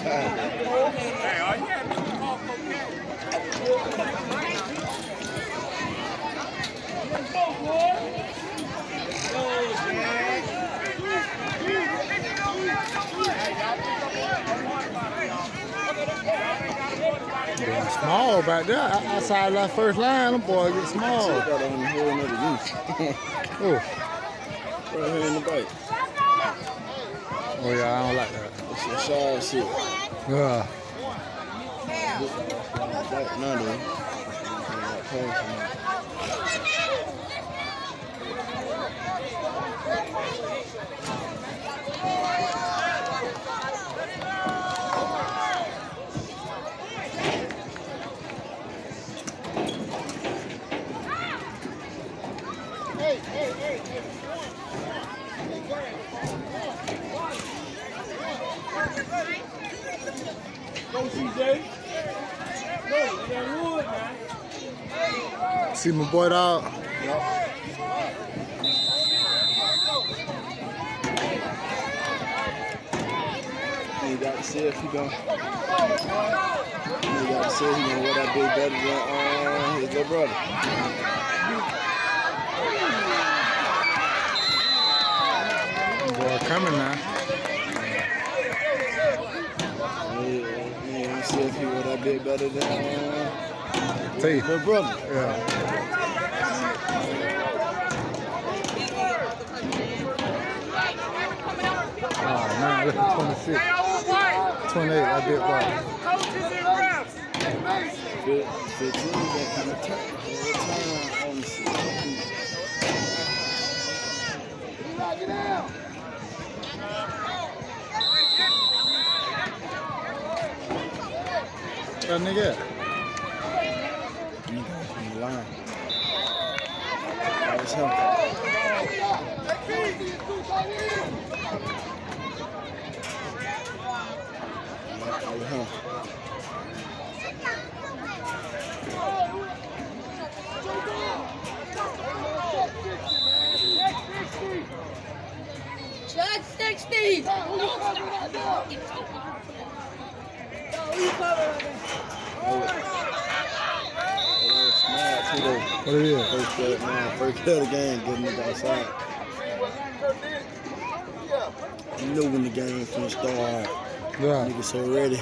all you got to do is call cocaine. Getting small back there. Outside that first line, them boys get small. Got on the whole another use. Oh. Right here in the bike. Oh yeah, I don't like that. It's some shy shit. Yeah. Right now, though. Go, CJ. Go, that wood, man. See my boy dog. You got to see if he gonna. You got to see if he gonna wear that big better than his little brother. Boy coming now. Yeah, see if he wear that big better than his little brother. Yeah. Oh man, look at 26. 28, that big boy. Coaches and refs. 15, that kind of turn. On the seat. Get down. That nigga. Nigga from the line. That was him. That was him. Judge 60! What it is? First cut of the game, get nigga outside. You know when the game finna start. Yeah. Nigga so ready.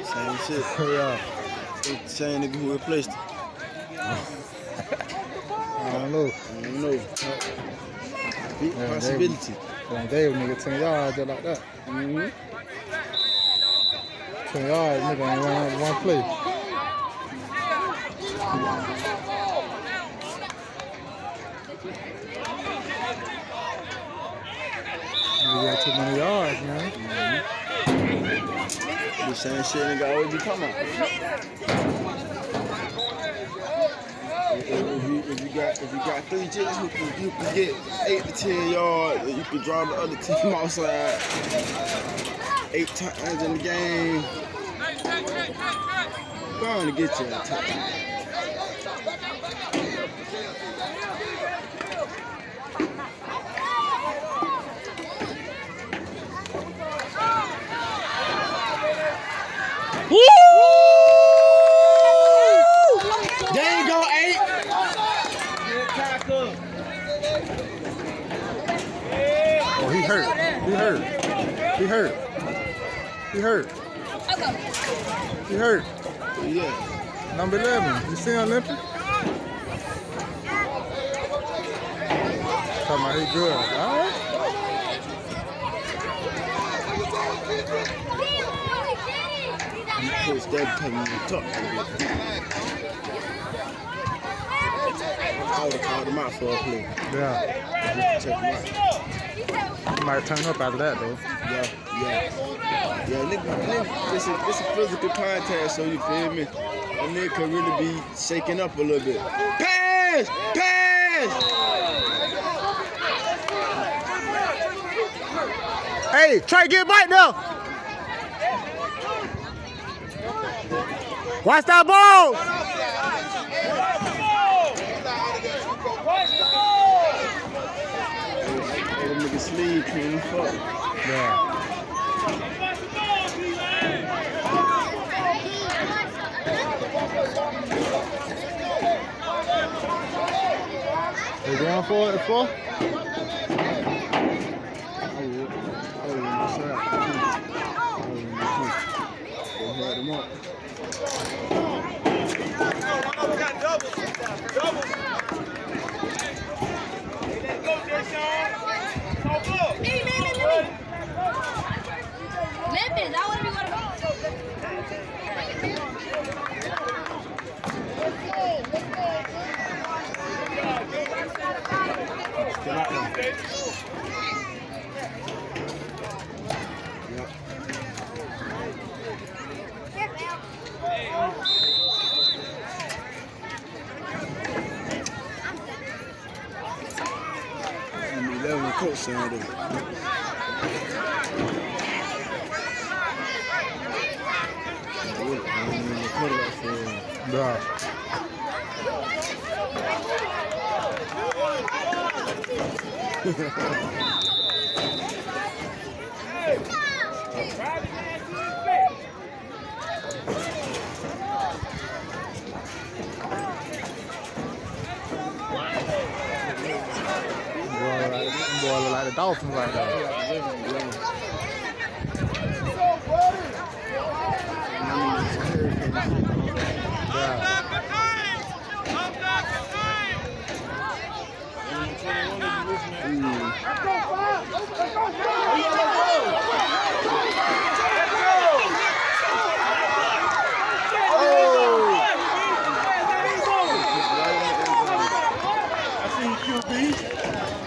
Same shit. Yeah. Same nigga who replaced him. I don't know. I don't know. Big possibility. They gave a nigga 10 yards just like that. 10 yards, nigga ain't run one play. You got too many yards, man. The same shit nigga always be coming. If you got 3 jigs who can get 8 to 10 yards, you can draw the other team outside 8 times in the game. Going to get you that time. There you go, 8. Oh, he hurt. He hurt. He hurt. He hurt. He hurt. Yeah. Number 11. You see Olympic? Talking about he good. All right. Coach Dad coming in the top. I would have called him out for a play. Yeah. Check him out. He might turn up after that, though. Yeah, nigga, it's a physical contest, so you feel me? A nigga could really be shaking up a little bit. Pass! Pass! Hey, try to get Mike now. Watch that ball! Hey, them niggas sleeve clean as fuck. Yeah. They going for it, for? Memphis, I want to be one of them. Coach Saturday. Yeah. Boy, look like the Dolphins right now. I see QB.